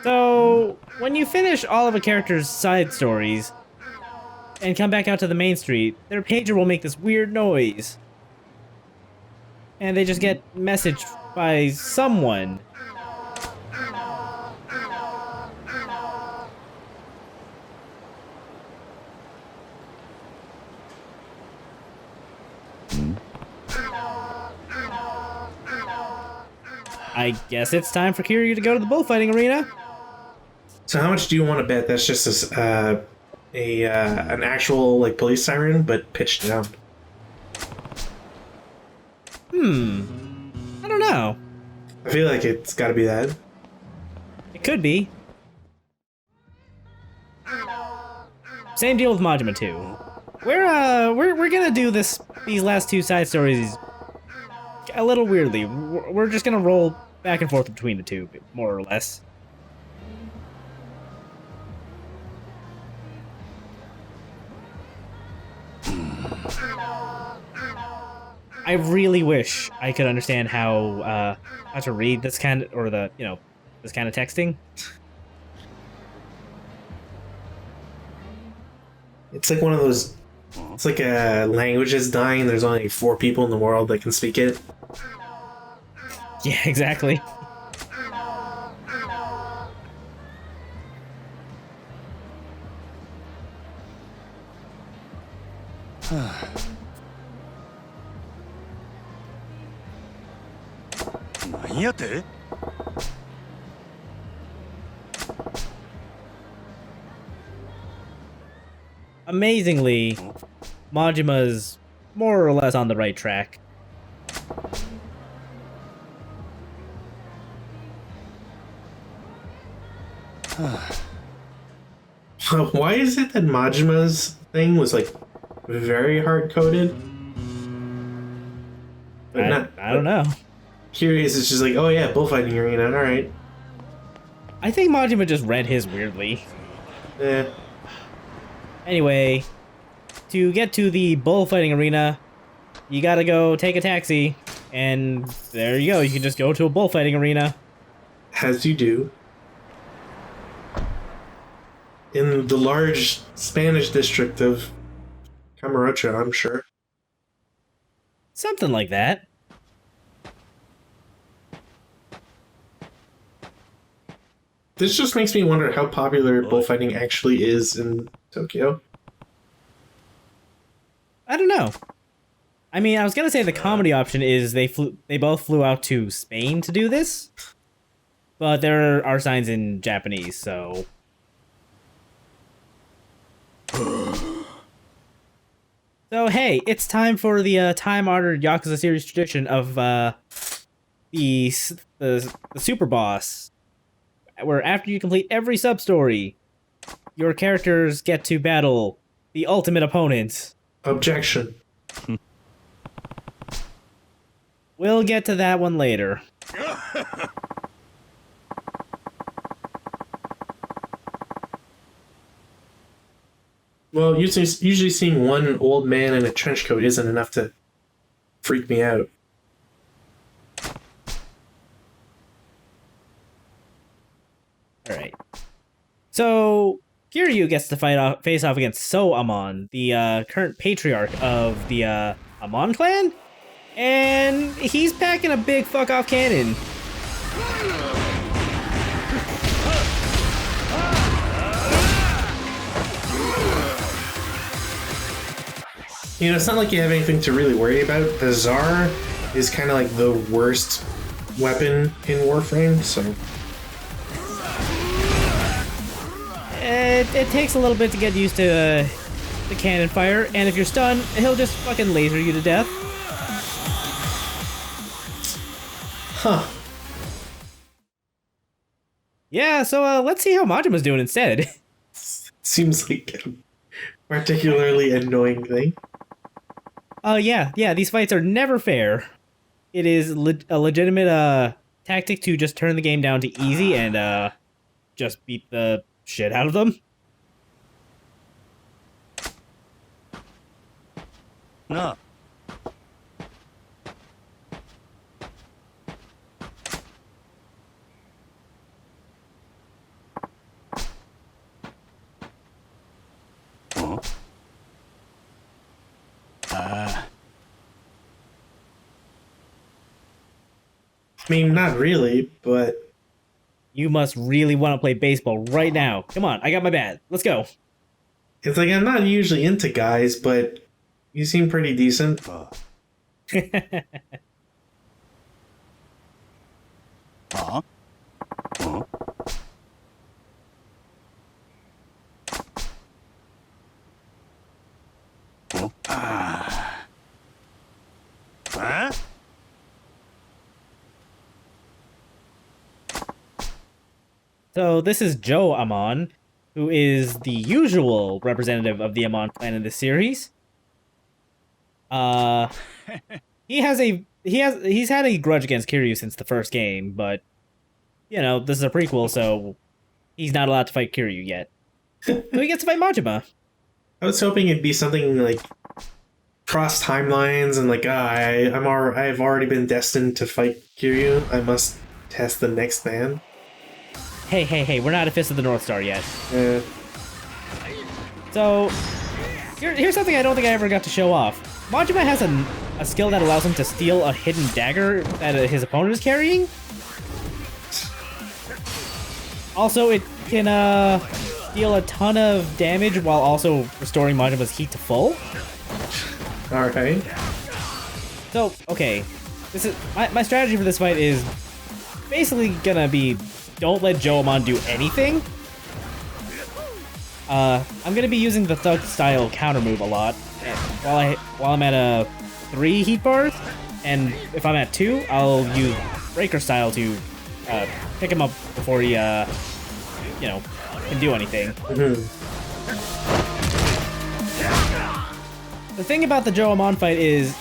So, when you finish all of a character's side stories and come back out to the main street, their pager will make this weird noise. And they just get messaged by someone. I guess it's time for Kiryu to go to the bullfighting arena. So how much do you want to bet that's just an actual like police siren, but pitched down? I don't know. I feel like it's got to be that. It could be. Same deal with Majima 2. We're gonna do these last two side stories a little weirdly. We're just gonna roll back and forth between the two, more or less. I really wish I could understand how to read this kind of, or this kind of texting. It's like one of those. It's like a language is dying. There's only 4 people in the world that can speak it. Yeah, exactly. Amazingly, Majima's more or less on the right track. Why is it that Majima's thing was like very hard coded? I don't know. Curious, it's just like, oh yeah, bullfighting arena, alright. I think Majima just read his weirdly. Yeah. Anyway, to get to the bullfighting arena, you gotta go take a taxi, and there you go, you can just go to a bullfighting arena. As you do. In the large Spanish district of Camarocha, I'm sure. Something like that. This just makes me wonder how popular bullfighting actually is in Tokyo. I don't know. I mean, I was gonna say the comedy option is they both flew out to Spain to do this, but there are signs in Japanese, so. So hey, it's time for the time-honored Yakuza series tradition of the super boss, where after you complete every sub-story, your characters get to battle the ultimate opponent. Objection. We'll get to that one later. Well, usually seeing one old man in a trench coat isn't enough to freak me out. Alright. So, Kiryu gets to face off against Amon, the current patriarch of the Amon clan, and he's packing a big fuck-off cannon. You know, it's not like you have anything to really worry about. The Tsar is kind of like the worst weapon in Warframe, so... It takes a little bit to get used to the cannon fire, and if you're stunned, he'll just fucking laser you to death. Huh. Yeah, so let's see how Majima's doing instead. Seems like a particularly annoying thing. Yeah, these fights are never fair. It is a legitimate tactic to just turn the game down to easy and just beat the shit out of them. No. I mean, not really, but You must really want to play baseball right now. Come on, I got my bat. Let's go. it's like I'm not usually into guys, but you seem pretty decent. Huh? Huh? Huh? Huh? So this is Joe Amon, who is the usual representative of the Amon clan in this series. He's had a grudge against Kiryu since the first game, but you know, this is a prequel, so he's not allowed to fight Kiryu yet. So he gets to fight Majima. I was hoping it'd be something like cross timelines and like I've already been destined to fight Kiryu. I must test the next man. Hey, we're not a Fist of the North Star yet. So, here's something I don't think I ever got to show off. Majima has a skill that allows him to steal a hidden dagger that his opponent is carrying. Also, it can deal a ton of damage while also restoring Majima's heat to full. Alright. So, okay. This is my strategy for this fight is basically gonna be don't let Joe Amon do anything. I'm gonna be using the Thug style counter move a lot while I'm at a 3 heat bars, and if I'm at 2, I'll use Breaker style to pick him up before he you know, can do anything. The thing about the Joe Amon fight is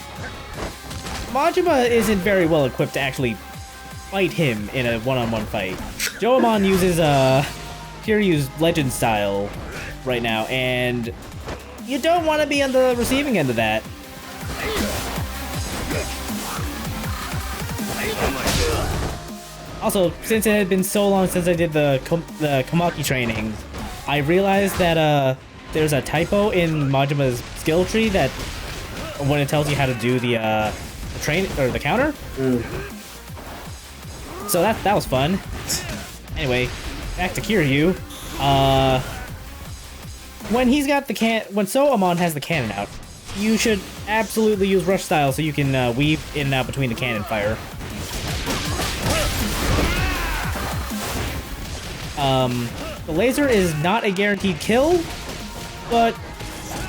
Majima isn't very well equipped to actually fight him in a one-on-one fight. Joe Amon uses Kiryu's legend style right now, and you don't want to be on the receiving end of that. Also, since it had been so long since I did the Kamaki training, I realized that there's a typo in Majima's skill tree that when it tells you how to do the counter. So that was fun. Anyway, back to Kiryu. When So Amon has the cannon out, you should absolutely use rush style so you can weave in and out between the cannon fire. The laser is not a guaranteed kill, but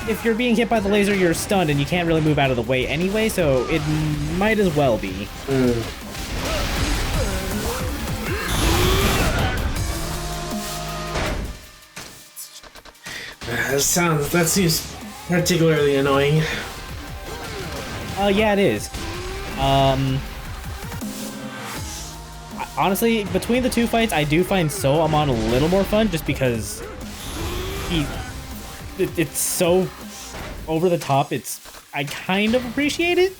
if you're being hit by the laser, you're stunned and you can't really move out of the way anyway, so it might as well be. That seems particularly annoying. Yeah, it is. Honestly, between the two fights, I do find So Amon a little more fun just because it's so over the top. I kind of appreciate it.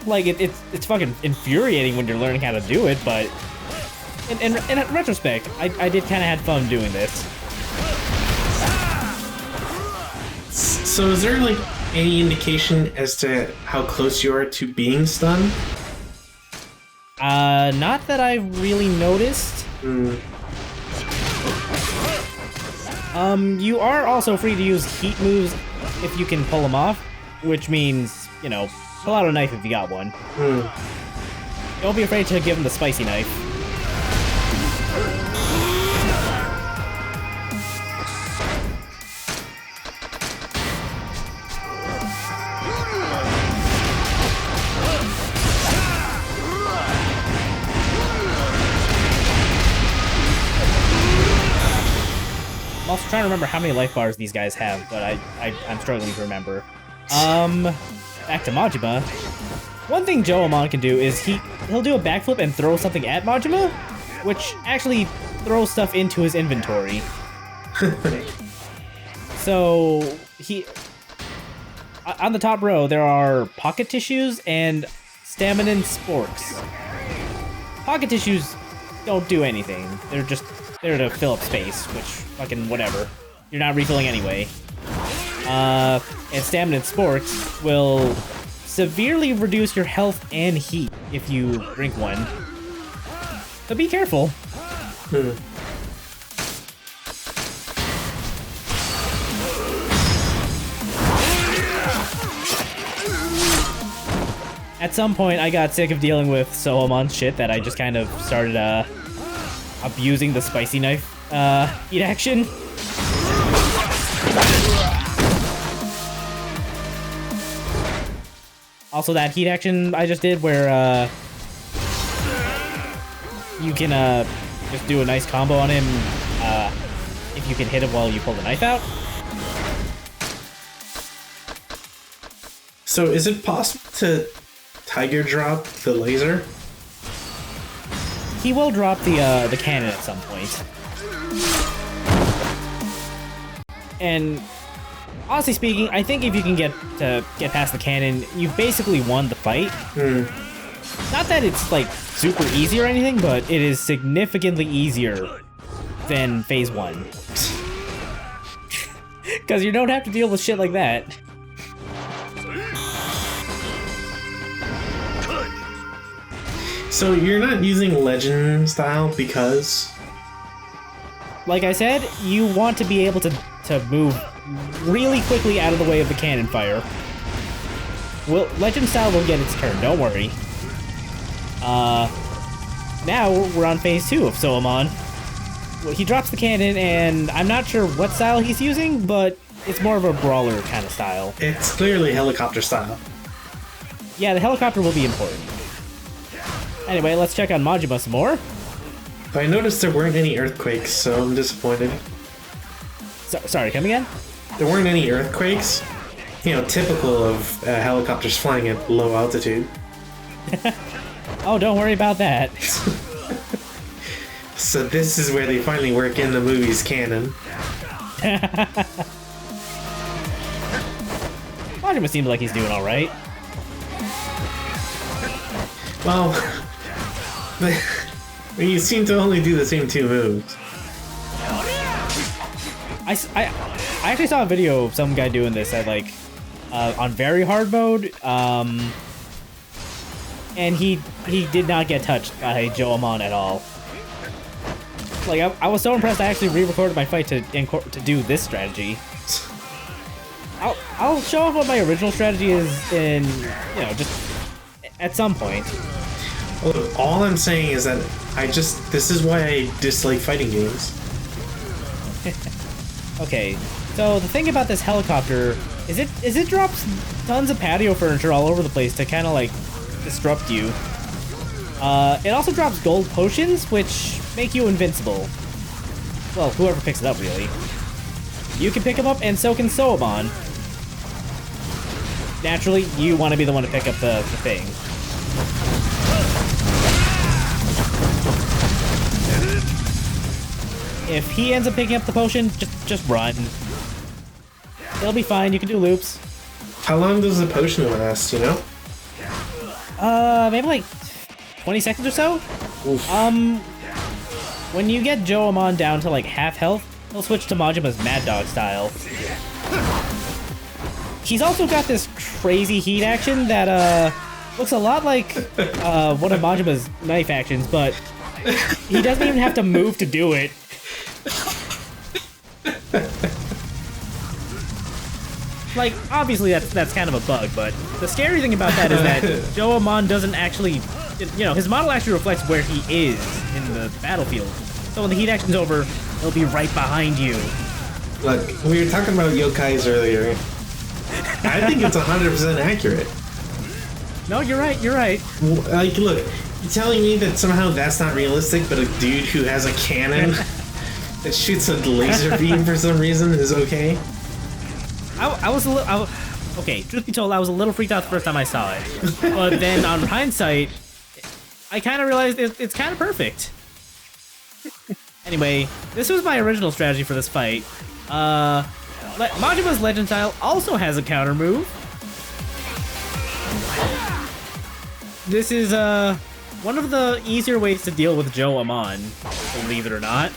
Like it's fucking infuriating when you're learning how to do it, but in retrospect, I did kind of had fun doing this. So is there like any indication as to how close you are to being stunned? Not that I really noticed. You are also free to use heat moves if you can pull them off, which means, you know, pull out a knife if you got one. Don't be afraid to give him the spicy knife. I'm also trying to remember how many life bars these guys have, but I'm struggling to remember. Back to Majima. One thing Joe Amon can do is he'll do a backflip and throw something at Majima, which actually throws stuff into his inventory. So on the top row there are pocket tissues and stamina sporks. Pocket tissues don't do anything. They're just there to fill up space, which fucking whatever. You're not refilling anyway. And stamina sporks will severely reduce your health and heat if you drink one. So be careful. At some point, I got sick of dealing with Amon shit that I just kind of started abusing the spicy knife heat action. Also, that heat action I just did where you can just do a nice combo on him if you can hit him while you pull the knife out. So is it possible to tiger drop the laser? He will drop the cannon at some point. And honestly speaking, I think if you can get past the cannon, you've basically won the fight. Not that it's like super easy or anything, but it is significantly easier than phase 1. Because you don't have to deal with shit like that. So you're not using legend style because... Like I said, you want to be able to move really quickly out of the way of the cannon fire. Well, legend style will get its turn, don't worry. Now we're on phase 2 of Amon. Well, he drops the cannon, and I'm not sure what style he's using, but it's more of a brawler kind of style. It's clearly helicopter style. Yeah, the helicopter will be important. Anyway, let's check on Majima some more. I noticed there weren't any earthquakes, so I'm disappointed. Sorry, come again? There weren't any earthquakes. You know, typical of helicopters flying at low altitude. Oh, don't worry about that. So this is where they finally work in the movie's canon. Majima seems like he's doing alright. Well, you seem to only do the same 2 moves. I actually saw a video of some guy doing this at like on very hard mode, and he did not get touched by Amon at all. Like I was so impressed I actually re-recorded my fight to do this strategy. I'll show off what my original strategy is in, you know, just at some point. Look, all I'm saying is that this is why I dislike fighting games. Okay, so the thing about this helicopter is it drops tons of patio furniture all over the place to kind of like disrupt you. It also drops gold potions, which make you invincible. Well, whoever picks it up, really. You can pick them up, and so can Amon. Naturally, you want to be the one to pick up the thing. If he ends up picking up the potion, just run. It'll be fine, you can do loops. How long does the potion last, you know? Maybe like 20 seconds or so? Oof. When you get Amon down to like half health, he'll switch to Majima's Mad Dog style. He's also got this crazy heat action that, looks a lot like, one of Majima's knife actions, but he doesn't even have to move to do it. Like, obviously that's kind of a bug, but the scary thing about that is that Amon doesn't actually, you know, his model actually reflects where he is in the battlefield. So when the heat action's over, he'll be right behind you. Look, we were talking about yokais earlier. I think it's 100% accurate. No, you're right, you're right. Like, look, you're telling me that somehow that's not realistic, but a dude who has a cannon that shoots a laser beam for some reason is okay? I was a little... okay, truth be told, I was a little freaked out the first time I saw it. But then, on hindsight, I kind of realized it's kind of perfect. Anyway, this was my original strategy for this fight. Majima's Legend style also has a counter move. This is, one of the easier ways to deal with Amon, believe it or not.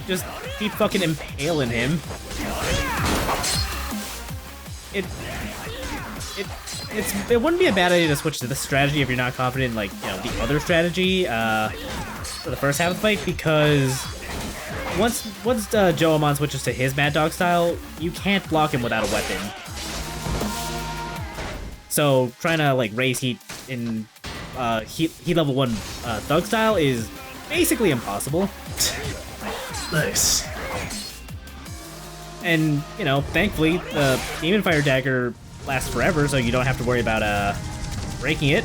Just keep fucking impaling him. it wouldn't be a bad idea to switch to this strategy if you're not confident in, like, you know, the other strategy for the first half of the fight, because once Joe Amon switches to his Mad Dog style, you can't block him without a weapon. So trying to like raise heat in heat level 1 Thug style is basically impossible. Nice. And, you know, thankfully, the Demon Fire Dagger lasts forever, so you don't have to worry about breaking it.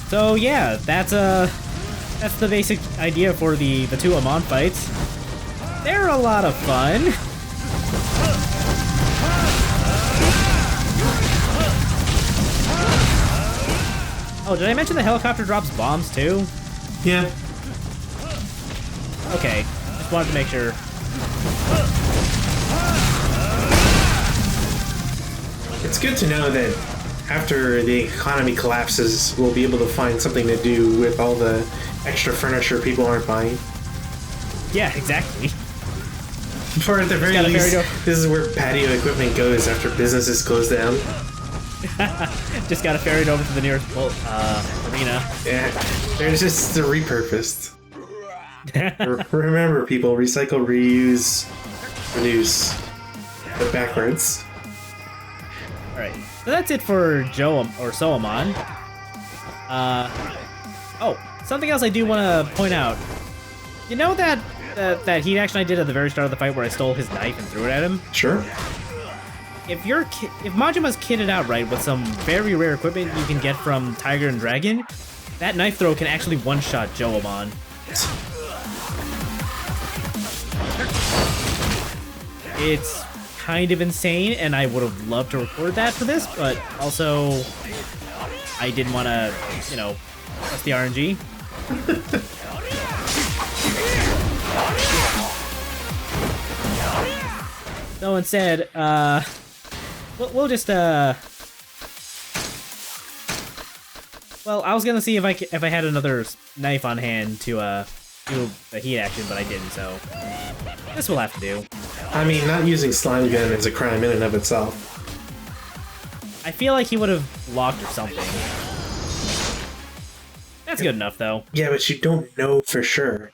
So yeah, that's the basic idea for the two Amon fights. They're a lot of fun. Oh, did I mention the helicopter drops bombs too? Yeah. Okay, just wanted to make sure. It's good to know that after the economy collapses, we'll be able to find something to do with all the extra furniture people aren't buying. Yeah, exactly. For at the very least, this is where patio equipment goes after businesses close down. Just gotta ferry it over to the nearest arena. Yeah, they're just repurposed. Remember, people, recycle, reuse, reduce, but backwards. Alright, so that's it for Joe or Soamon. Oh, something else I do want to point out. You know that heat action I did at the very start of the fight where I stole his knife and threw it at him? Sure. If Majima's kitted out right with some very rare equipment you can get from Tiger and Dragon, that knife throw can actually one-shot Joe Amon. It's kind of insane, and I would have loved to record that for this, but also I didn't want to, you know, trust the RNG. So instead, we'll just well, I was gonna see if I had another knife on hand to do the heat action, but I didn't. So this will have to do. I mean, not using slime gun is a crime in and of itself. I feel like he would have blocked or something. That's good enough, though. Yeah, but you don't know for sure.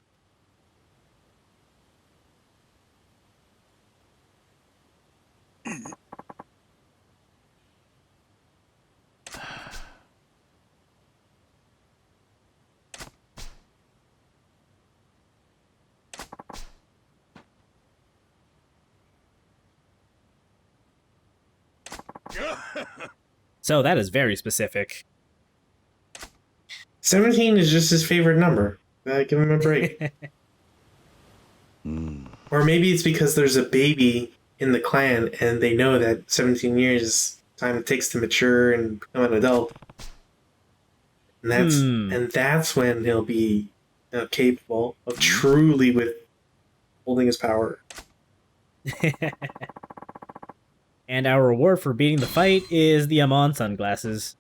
So that is very specific. 17 is just his favorite number. Give him a break. Or maybe it's because there's a baby in the clan and they know that 17 years is time it takes to mature and become an adult. And that's when he'll be capable of truly withholding his power. And our reward for beating the fight is the Amon sunglasses.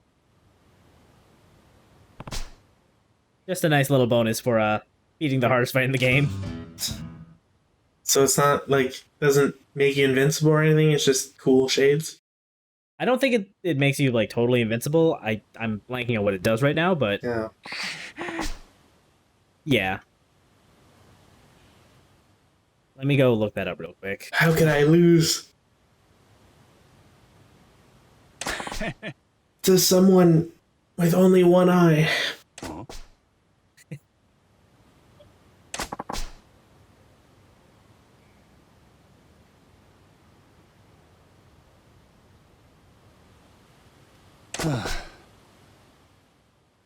Just a nice little bonus for beating the hardest fight in the game. So it's not like, doesn't make you invincible or anything, it's just cool shades? I don't think it makes you like totally invincible. I'm blanking on what it does right now, but Yeah. Yeah. Let me go look that up real quick. How could I lose? To someone with only one eye.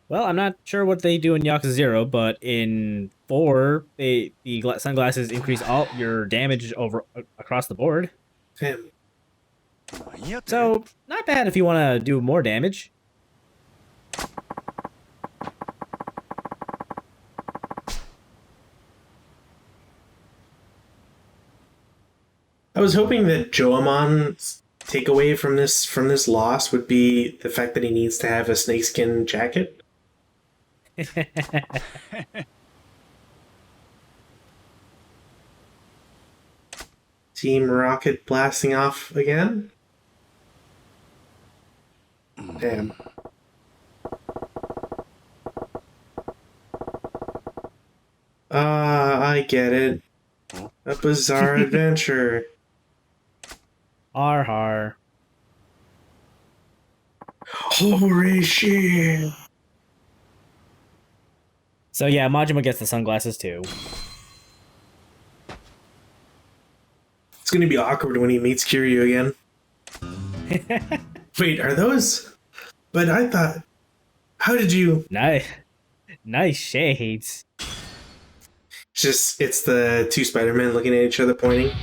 Well, I'm not sure what they do in Yakuza 0, but in 4, the sunglasses increase all your damage across the board. Damn. So, not bad if you want to do more damage. I was hoping that Joamon's takeaway from this loss would be the fact that he needs to have a snakeskin jacket. Team Rocket blasting off again? Damn. Ah, I get it. A bizarre adventure. Har har. Holy shit! So yeah, Majima gets the sunglasses too. It's gonna be awkward when he meets Kiryu again. Wait, are those? But I thought. How did you? Nice, nice shades. It's the two Spider-Men looking at each other pointing.